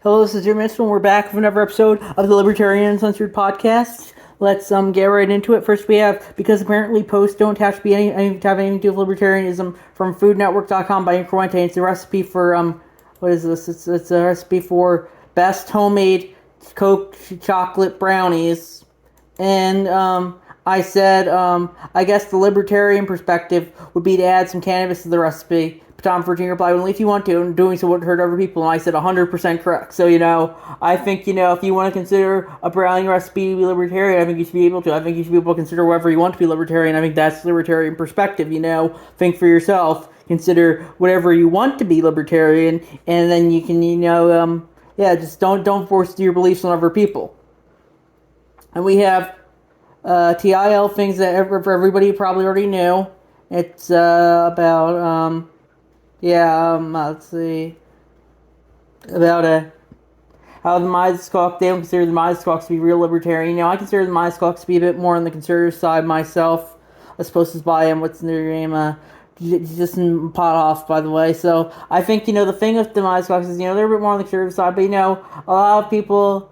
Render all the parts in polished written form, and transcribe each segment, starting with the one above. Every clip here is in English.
Hello, this is Jim Mitchell, and we're back with another episode of the Libertarian Uncensored podcast. Let's get right into it. First, we have, because apparently posts don't have to be anything to do with libertarianism, from foodnetwork.com by Incrementa. It's a recipe for what is this? It's a recipe for best homemade Coke chocolate brownies. And I said, I guess the libertarian perspective would be to add some cannabis to the recipe. Tom Virginia replied, only if you want to, and doing so wouldn't hurt other people. And I said 100% correct. So, I think, if you want to consider a brownie recipe to be libertarian, I think you should be able to. I think you should be able to consider whatever you want to be libertarian. I think that's libertarian perspective, Think for yourself. Consider whatever you want to be libertarian, and then you can, just don't force your beliefs on other people. And we have TIL, things that for everybody probably already knew. It's about, let's see. About how the Mises Caucus, they don't consider the Mises Caucus to be real libertarian. I consider the Mises Caucus to be a bit more on the conservative side myself. I suppose it's by what's their name? Jason Pothoff, by the way. So I think, the thing with the Mises Caucus is, they're a bit more on the conservative side, but, a lot of people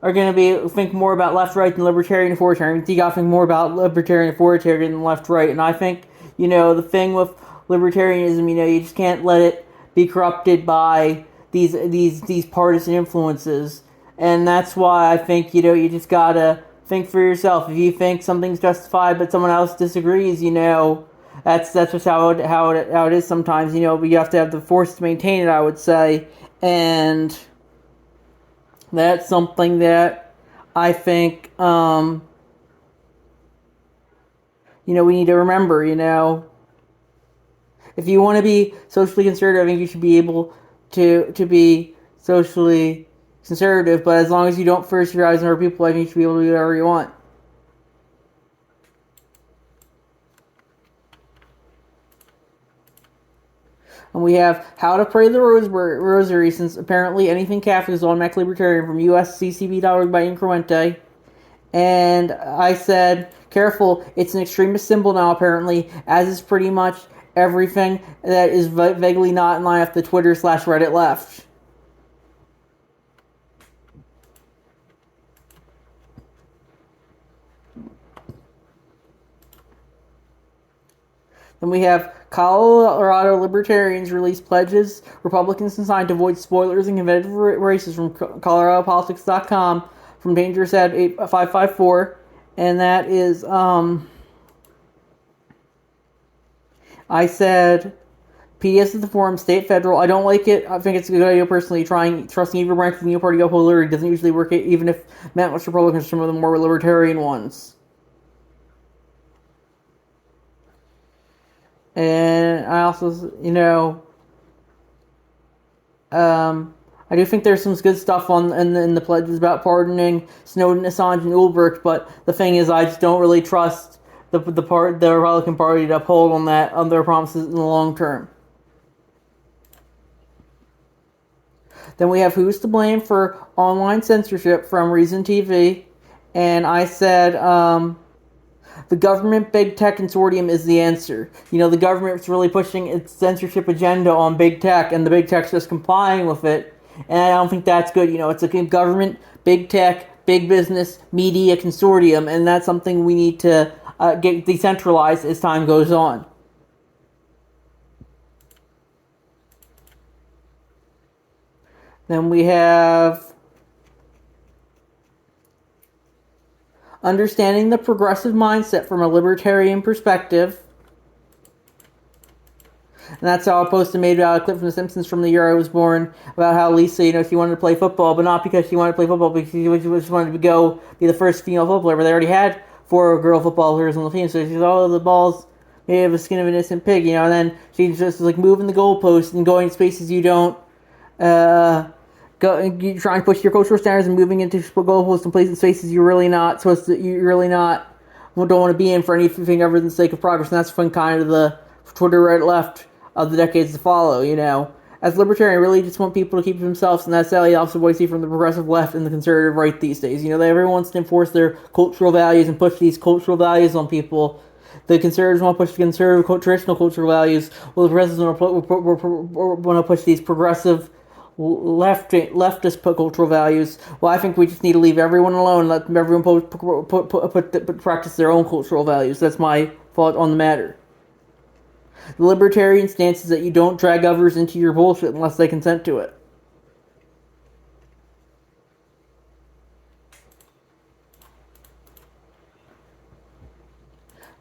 are going to think more about left-right than libertarian and authoritarian. You got to think more about libertarian and authoritarian than left-right. And I think, the thing with libertarianism, you just can't let it be corrupted by these partisan influences. And that's why I think, you just got to think for yourself. If you think something's justified but someone else disagrees, that's just how it is sometimes, but you have to have the force to maintain it, I would say. And that's something that I think, we need to remember, If you want to be socially conservative, I think you should be able to be socially conservative, but as long as you don't force your eyes on other people, I think you should be able to do whatever you want. And we have how to pray the rosary, since apparently anything Catholic is automatically libertarian, from usccb.org by Incrementa. And I said, careful, it's an extremist symbol now apparently, as is pretty much everything that is vaguely not in line with the Twitter/Reddit left. Then we have Colorado Libertarians release pledges Republicans can sign to avoid spoilers and competitive races, from ColoradoPolitics.com, from Dangerous Ad 8554. And that is, I said, PDS of the forum, state, federal. I don't like it. I think it's a good idea personally. Trusting either branch of the new party polarity doesn't usually work, even if Mountless Republicans are some of the more libertarian ones. And I also, I do think there's some good stuff in the pledges about pardoning Snowden, Assange, and Ulbricht, but the thing is, I just don't really trust the Republican Party to uphold on their promises in the long term. Then we have who's to blame for online censorship, from Reason TV, and I said, the government big tech consortium is the answer. The government's really pushing its censorship agenda on big tech, and the big tech's just complying with it. And I don't think that's good. It's a government, big tech, big business, media consortium, and that's something we need to get decentralized as time goes on. Then we have understanding the progressive mindset from a libertarian perspective. And that's how I posted made a clip from The Simpsons from the year I was born, about how Lisa, she wanted to play football, but not because she wanted to play football, because she just wanted to go be the first female football player. But they already had 4 girl football players on the team, so she's the ball's made of the skin of an innocent pig, and then she's just moving the goalpost and going spaces you don't you try and push your cultural standards and moving into goalposts and places, spaces you're really not don't want to be in for anything other than the sake of progress. And that's from kind of the Twitter right left of the decades to follow. As libertarian, I really just want people to keep themselves, and that's the opposite of what you see from the progressive left and the conservative right these days. Everyone wants to enforce their cultural values and push these cultural values on people. The conservatives want to push the conservative traditional cultural values, while the progressives want to push these progressive leftist cultural values. Well, I think we just need to leave everyone alone, let everyone practice their own cultural values. That's my thought on the matter. The libertarian stance is that you don't drag others into your bullshit unless they consent to it.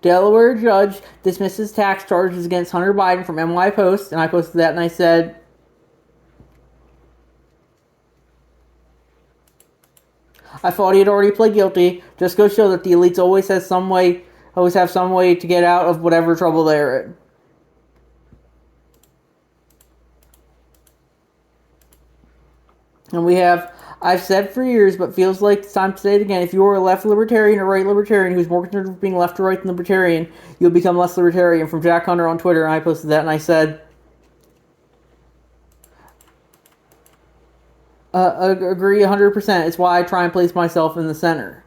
Delaware judge dismisses tax charges against Hunter Biden from NY Post, and I posted that and I said, I thought he had already pled guilty. Just goes to show that the elites always have some way to get out of whatever trouble they're in. And I've said for years, but feels like it's time to say it again. If you are a left libertarian or right libertarian who's more concerned with being left or right than libertarian, you'll become less libertarian. From Jack Hunter on Twitter, and I posted that and I said, agree 100%. It's why I try and place myself in the center.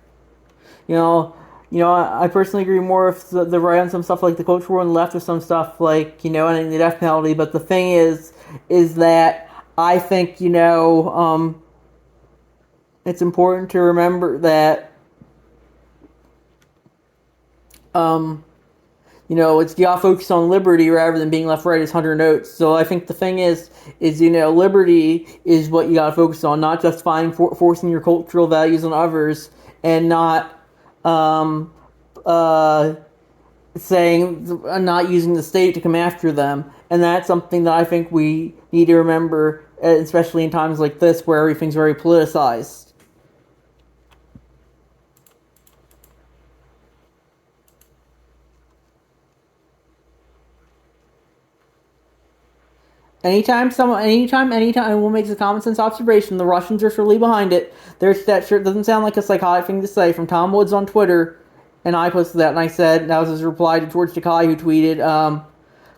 I personally agree more with the right on some stuff like the culture war and the left with some stuff like, and the death penalty. But the thing is that I think, it's important to remember that, it's you gotta focus on liberty rather than being left right, as Hunter notes. So I think the thing is liberty is what you gotta focus on, not justifying forcing your cultural values on others, and not saying not using the state to come after them. And that's something that I think we need to remember, especially in times like this where everything's very politicized. Anytime anyone makes a common sense observation, the Russians are surely behind it. That sure doesn't sound like a psychotic thing to say. From Tom Woods on Twitter, and I posted that, and I said that was his reply to George Takei, who tweeted,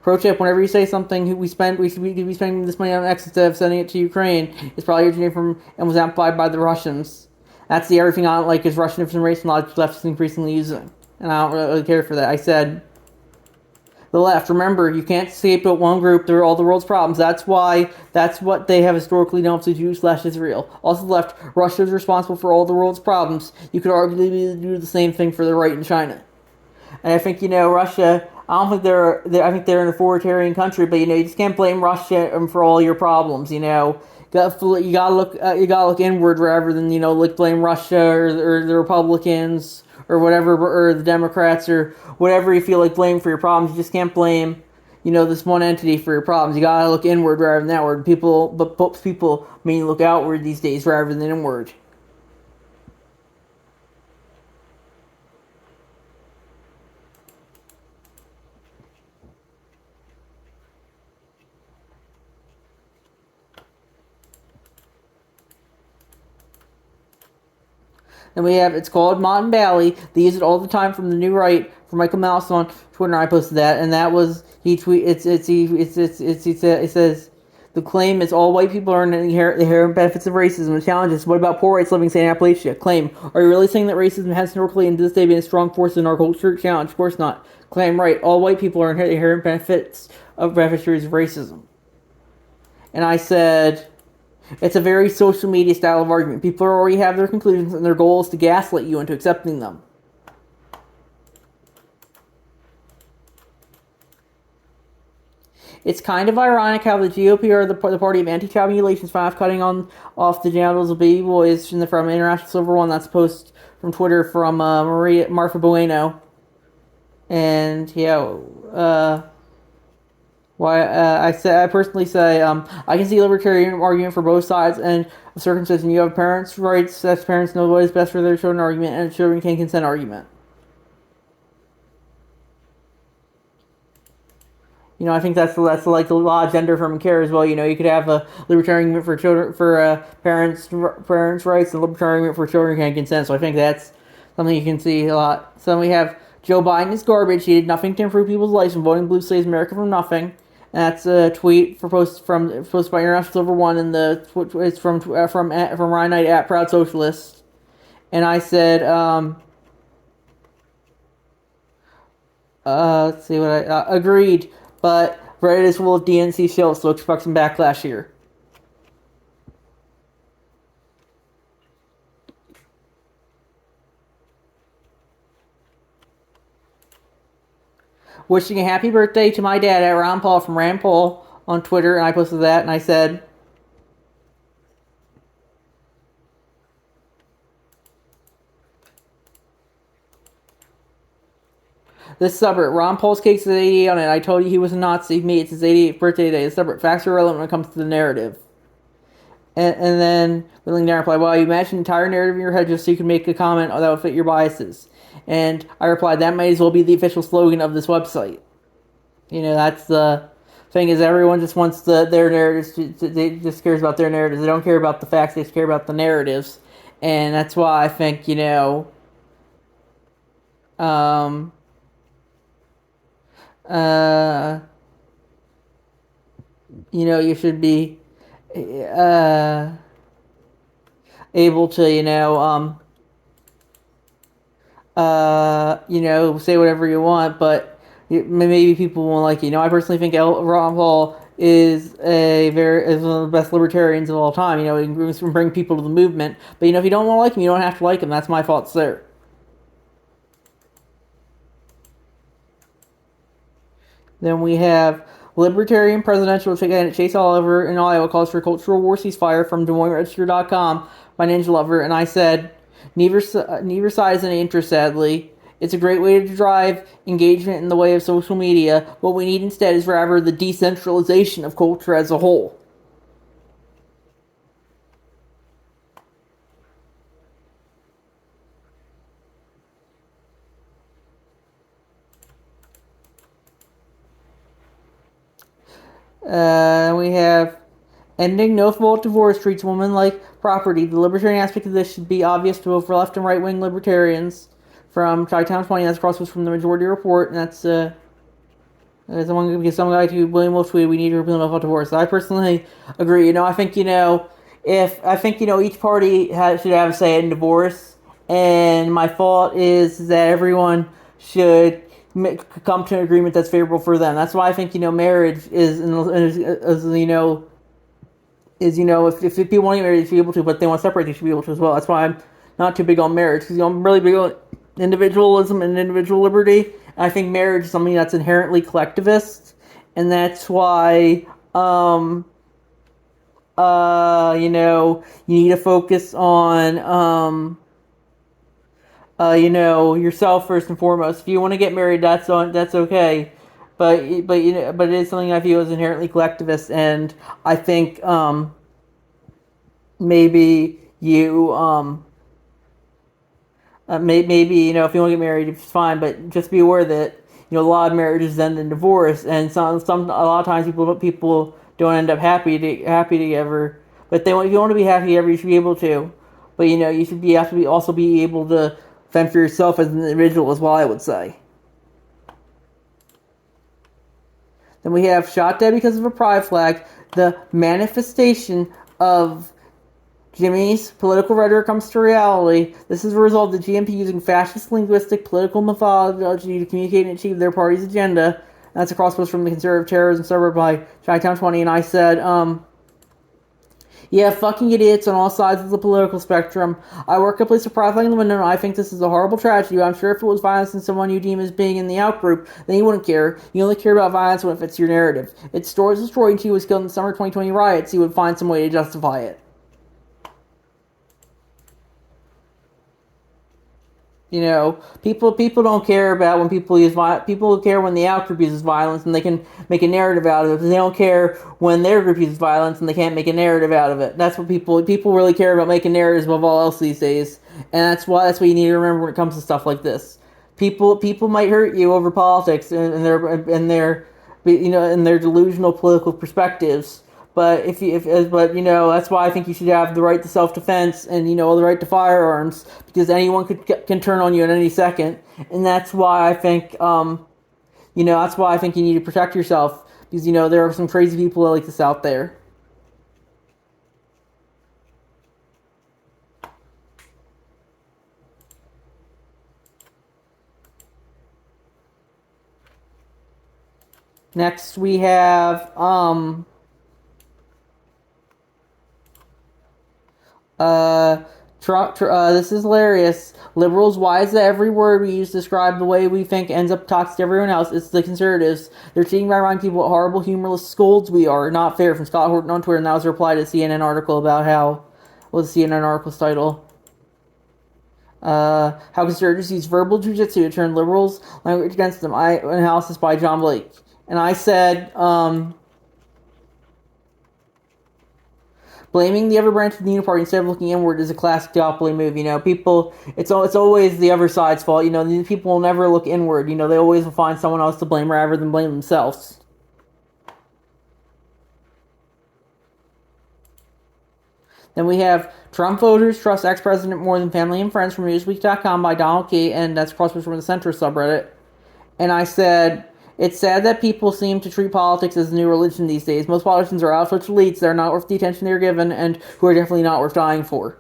"Pro tip: whenever you say something, we should be spending this money on X instead of sending it to Ukraine. It's probably originated from and was amplified by the Russians. That's the everything I don't like is Russian information knowledge left is increasingly using, and I don't really care for that." I said, the left, remember, you can't scapegoat one group through all the world's problems. That's what they have historically done to Jews/Israel. Also the left, Russia is responsible for all the world's problems. You could arguably do the same thing for the right in China. And I think, Russia, I don't think I think they're an authoritarian country, but, you just can't blame Russia for all your problems, You gotta look inward rather than, blame Russia or the Republicans or whatever, or the Democrats, or whatever you feel like blame for your problems. You just can't blame, this one entity for your problems. You gotta look inward rather than outward. People mean look outward these days rather than inward. Then we have, it's called Mott and Bally. They use it all the time from the New Right, from Michael Mouse on Twitter. I posted that, and that was, he says, the claim is all white people are in the inherent benefits of racism. The challenge is, what about poor whites living, say, in Appalachia? Claim, are you really saying that racism has historically and to this day been a strong force in our culture? Challenge, of course not. Claim, right, all white people are inherent beneficiaries of racism. And I said, it's a very social media style of argument. People already have their conclusions, and their goal is to gaslight you into accepting them. It's kind of ironic how the GOP are the party of anti-child mutilations, for cutting off the genitals of baby boys from International Silver One. That's a post from Twitter from Martha Bueno. And I personally say, I can see a libertarian argument for both sides, and a circumcision. You have parents' rights, as parents know what is best for their children argument, and a children can consent argument. I think that's like the law of gender from care as well. You could have a libertarian argument for children, for parents' rights, and a libertarian argument for children can consent. So I think that's something you can see a lot. So then we have Joe Biden is garbage. He did nothing to improve people's lives, and voting blue saves America from nothing. And that's a tweet posted by International Silver One, and it's from Ryan Knight at Proud Socialist. And I said, let's see what I agreed, but Reddit is full of DNC shills, so expect some backlash here. wishing a happy birthday to my dad at Ron Paul from Rand Paul on Twitter, and I posted that, and I said, this subreddit, Ron Paul's cake says 88 on it. I told you he was a Nazi. Me, it's his 88th birthday today. The subreddit, facts are relevant when it comes to the narrative. And then Willing Down replied, well, you imagined the entire narrative in your head just so you could make a comment that would fit your biases. And I replied, that might as well be the official slogan of this website. That's the thing, is everyone just wants their narratives. They just cares about their narratives. They don't care about the facts. They just care about the narratives. And that's why I think, you should be able to, say whatever you want, but maybe people won't like you. I personally think Ron Paul is is one of the best libertarians of all time. He can bring people to the movement. But if you don't want to like him, you don't have to like him. That's my thoughts there. Then we have Libertarian presidential candidate Chase Oliver in Iowa calls for a cultural war ceasefire from DesMoinesRegister.com by Ninja Lover, and I said, neither side is in interest, sadly. It's a great way to drive engagement in the way of social media. What we need instead is rather the decentralization of culture as a whole. We have ending no-fault divorce treats women like property. The libertarian aspect of this should be obvious to both left and right-wing libertarians. From Chi-Town 20, that's crossed from the majority report, and that's because some guy to William Wolf tweeted, we need to repeal no-fault divorce. I personally agree. I think each party should have a say in divorce, and my thought is that everyone should come to an agreement that's favorable for them. That's why I think marriage is if people want to get married, they should be able to, but if they want to separate, they should be able to as well. That's why I'm not too big on marriage, because I'm really big on individualism and individual liberty. And I think marriage is something that's inherently collectivist, and that's why you need to focus on yourself first and foremost. If you want to get married, that's okay. But it is something I feel is inherently collectivist, and I think maybe you maybe if you want to get married, it's fine. But just be aware that a lot of marriages end in divorce, and a lot of times people don't end up happy together. But if you want to be happy together, you should be able to. But you should also be able to fend for yourself as an individual as well, I would say. Then we have shot dead because of a pride flag. The manifestation of Jimmy's political rhetoric comes to reality. This is a result of the GMP using fascist linguistic political mythology to communicate and achieve their party's agenda. That's a cross post from the conservative terrorism server by Chi-Town 20, and I said, yeah, fucking idiots on all sides of the political spectrum. I work at a place of pride flag in the window, and I think this is a horrible tragedy. I'm sure if it was violence in someone you deem as being in the outgroup, then you wouldn't care. You only care about violence when it fits your narrative. If stores destroyed and she was killed in the summer 2020 riots, you would find some way to justify it. People don't care about when people use violence. People care when the outgroup uses violence and they can make a narrative out of it. But they don't care when their group uses violence and they can't make a narrative out of it. That's what people really care about, making narratives above all else these days. And that's what you need to remember when it comes to stuff like this. People might hurt you over politics and their delusional political perspectives. But that's why I think you should have the right to self-defense and the right to firearms, because anyone can turn on you at any second, and that's why I think you need to protect yourself, because there are some crazy people like this out there. Next we have This is hilarious. Liberals, why is that every word we use to describe the way we think ends up toxic to everyone else? It's the conservatives. They're cheating by reminding people what horrible, humorless scolds we are. Not fair, from Scott Horton on Twitter, and that was a reply to a CNN article about how... What was the CNN article's title? How conservatives use verbal jujitsu to turn liberals' language against them. Analysis by John Blake. And I said, blaming the other branch of the Unity Party instead of looking inward is a classic duopoly move. People, it's always the other side's fault. These people will never look inward. They always will find someone else to blame rather than blame themselves. Then we have Trump voters trust ex-president more than family and friends from Newsweek.com by Donald Key, and that's crossed from the Center subreddit. And I said, it's sad that people seem to treat politics as a new religion these days. Most politicians are out-of-touch elites that are not worth the attention they're given and who are definitely not worth dying for.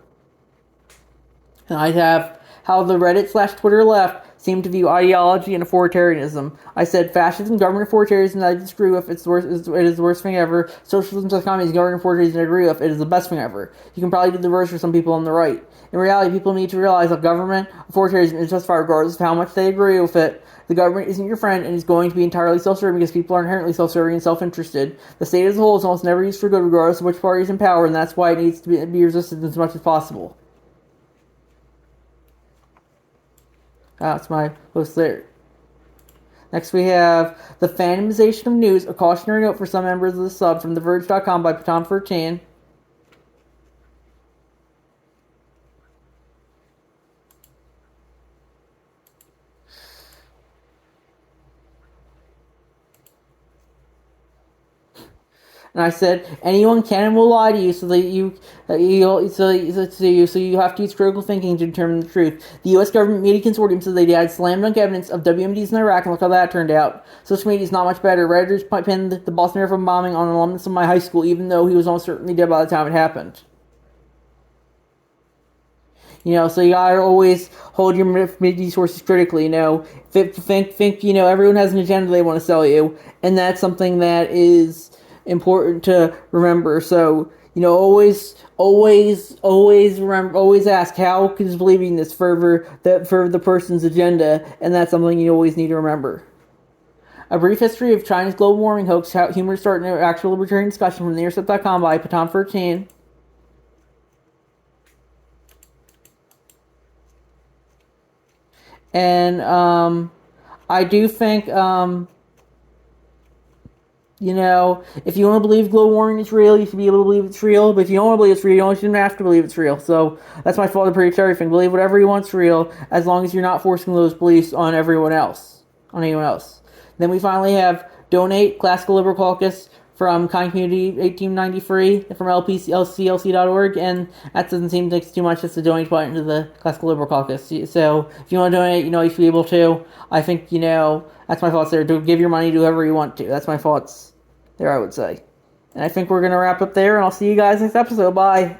And I have how the Reddit/Twitter left seem to view ideology and authoritarianism. I said fascism, government authoritarianism, I disagree with. It is the worst thing ever. Socialism, communism, government authoritarianism, I agree with. It is the best thing ever. You can probably do the reverse for some people on the right. In reality, people need to realize that government authoritarianism is justified regardless of how much they agree with it. The government isn't your friend and is going to be entirely self-serving because people are inherently self-serving and self-interested. The state as a whole is almost never used for good regardless of which party is in power, and that's why it needs to be resisted as much as possible. That's my post there. Next we have The Fandomization of News, a cautionary note for some members of the sub from TheVerge.com by Paton13. And I said, anyone can and will lie to you, so you have to use critical thinking to determine the truth. The U.S. government media consortium said they had slam dunk evidence of WMDs in Iraq, and look how that turned out. Social media is not much better. Redditors pinned the Boston Marathon bombing on an alumnus of my high school, even though he was almost certainly dead by the time it happened. So you gotta always hold your media sources critically. Think everyone has an agenda they want to sell you, and that's something that is important to remember. So, always remember, always ask how is believing this further the person's agenda, and that's something you always need to remember. A brief history of China's global warming hoax, how humor started an actual libertarian discussion from TheIntercept.com by Paton13. And I do think if you want to believe global warming is real, you should be able to believe it's real. But if you don't want to believe it's real, you shouldn't have to believe it's real. So that's my fault of pretty much everything. Believe whatever you want's real, as long as you're not forcing those beliefs on anyone else. Then we finally have Donate Classical Liberal Caucus from Kind Community 1893 from LCLC.org, and that doesn't seem to take too much just to donate button to the Classical Liberal Caucus. So if you want to donate, you should be able to. I think, that's my thoughts there. Give your money to whoever you want to. That's my thoughts there, I would say. And I think we're going to wrap up there, and I'll see you guys next episode. Bye.